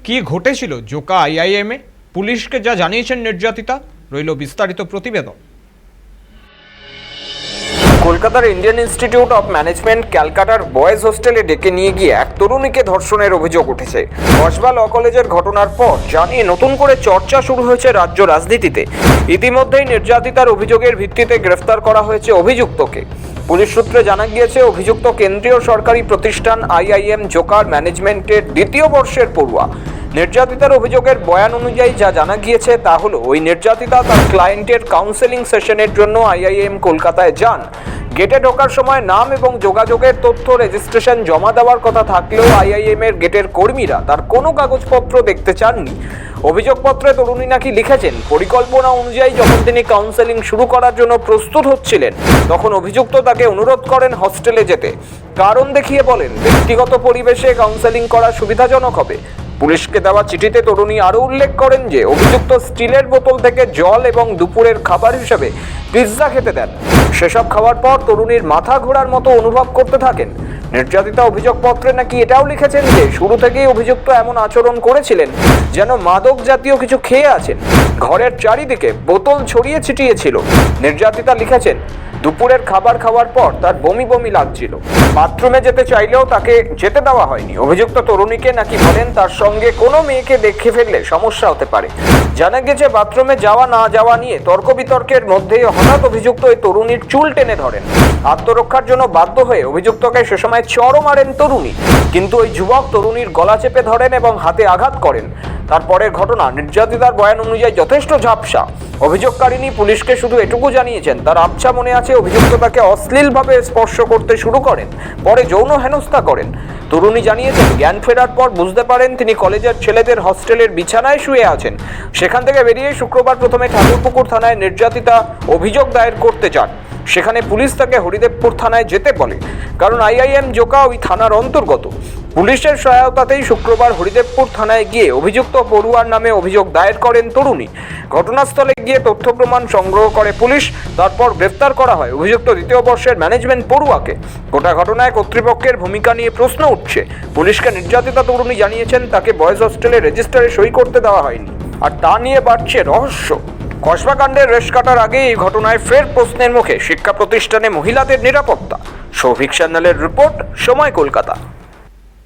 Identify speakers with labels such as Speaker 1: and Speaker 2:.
Speaker 1: কি ঘটেছিল জোকা আইআইএমে? পুলিশকে যা জানিয়েছেন নির্যাতিতা, রইল বিস্তারিত প্রতিবেদন।
Speaker 2: কলকাতার ইন্ডিয়ান ইনস্টিটিউট অফ ম্যানেজমেন্ট ক্যালকাটার বয়েজ হোস্টেলে ডেকে নিয়ে গিয়ে এক তরুণীকে ধর্ষণের অভিযোগ উঠেছে। কসবা ল কলেজের ঘটনার পর জানিয়ে নতুন করে চর্চা শুরু হয়েছে রাজ্য রাজনীতিতে। ইতিমধ্যেই নির্যাতিতার অভিযোগের ভিত্তিতে গ্রেফতার করা হয়েছে অভিযুক্তকে। পুলিশ সূত্রে জানা গিয়েছে, অভিযুক্ত কেন্দ্রীয় সরকারি প্রতিষ্ঠান আইআইএম জোকার ম্যানেজমেন্টের দ্বিতীয় বর্ষের পড়ুয়া। নির্যাতিতার অভিযোগের বয়ান অনুযায়ী যা জানা গিয়েছে তা হলো, ওই নির্যাতিতা তার ক্লায়েন্টের কাউন্সেলিং সেশনের জন্য আইআইএম কলকাতায় যান। গেটে ঢোকার সময় নাম এবং যোগাযোগের তথ্য রেজিস্ট্রেশন জমা দেওয়ার কথা থাকলেও আইআইএম এর গেটের কর্মীরা তার কোনো কাগজপত্র দেখতে চাননি। অভিযোগপত্রে তরুণী নাকি লিখেছেন, পরিকল্পনা অনুযায়ী যখন তিনি কাউন্সেলিং শুরু করার জন্য প্রস্তুত হচ্ছিলেন, তখন অভিযুক্ত তাকে অনুরোধ করেন হস্টেলে যেতে। কারণ দেখিয়ে বলেন, ব্যক্তিগত পরিবেশে কাউন্সেলিং করা সুবিধাজনক হবে। পুলিশকে দেওয়া চিঠিতে তরুণী আরও উল্লেখ করেন যে, অভিযুক্ত স্টিলের বোতল থেকে জল এবং দুপুরের খাবার হিসেবে পিৎজা খেতে দেন। সেসব খাওয়ার পর তরুণীর মাথা ঘোরার মতো অনুভব করতে থাকেন। নির্যাতিতা অভিযোগপত্রে নাকি এটাও লিখেছেন যে, শুরু থেকেই অভিযুক্ত এমন আচরণ করেছিলেন যেন মাদক জাতীয় কিছু খেয়ে আছেন। ঘরের চারিদিকে বোতল ছড়িয়ে ছিটিয়ে ছিল। নির্যাতিতা লিখেছেন, দুপুরের খাবার খাওয়ার পর তার বমি বমি লাগছিল। বাথরুমে যেতে চাইলেও তাকে যেতে দেওয়া হয়নি। অভিযুক্ত তরুণীকে নাকি বলেন, তার সঙ্গে কোনো মেয়েকে দেখে ফেললে সমস্যা হতে পারে। জানা গেছে, বাথরুমে যাওয়া না যাওয়া নিয়ে তর্ক বিতর্কের মধ্যেই হঠাৎ অভিযুক্ত ওই তরুণীর চুল টেনে ধরেন। আত্মরক্ষার জন্য বাধ্য হয়ে অভিযুক্তকে সে সময় চড়ও মারেন তরুণী, কিন্তু ওই যুবক তরুণীর গলা চেপে ধরেন এবং হাতে আঘাত করেন। তারপরের ঘটনা নির্যাতিতার বয়ান অনুযায়ী যথেষ্ট ঝাপসা। অভিযোগকারিনী পুলিশকে শুধু এটুকু জানিয়েছেন, তার আবছা মনে আছে অভিযুক্ত তাকে অশ্লীলভাবে স্পর্শ করতে শুরু করেন, পরে যৌন হেনস্থা করেন। তরুণী জানিয়েছেন, জ্ঞান ফেরার পর বুঝতে পারেন তিনি কলেজের ছেলেদের হস্টেলের বিছানায় শুয়ে আছেন। সেখান থেকে বেরিয়ে শুক্রবার প্রথমে ঠাকুরপুকুর থানায় নির্যাতিতা অভিযোগ দায়ের করতে চান। সেখানে পুলিশ তাকে হরিদেবপুর থানায় যেতে বলে, কারণ আইআইএম জোকা ওই থানার অন্তর্গত। পুলিশের সহায়তাতেই শুক্রবার হরিদেবপুর থানায় গিয়ে অভিযুক্ত পড়ুয়ার নামে অভিযোগ দায়ের করেন তরুণী। ঘটনাস্থলে গিয়ে তথ্য প্রমাণ সংগ্রহ করে পুলিশ, তারপর গ্রেফতার করা হয় অভিযুক্ত দ্বিতীয় বর্ষের ম্যানেজমেন্ট পড়ুয়াকে। গোটা ঘটনায় কর্তৃপক্ষের ভূমিকা নিয়ে প্রশ্ন উঠছে। পুলিশকে নির্যাতিতা তরুণী জানিয়েছেন, তাকে বয়েজ হোস্টেলে রেজিস্টারে সই করতে দেওয়া হয়নি, আর তা নিয়ে বাড়ছে রহস্য। কসবা কাণ্ডের রেশ কাটার আগে এই ঘটনায় ফের প্রশ্নের মুখে শিক্ষা প্রতিষ্ঠানে মহিলাদের নিরাপত্তা। সৌভিক সান্যালের রিপোর্ট, সময় কলকাতা।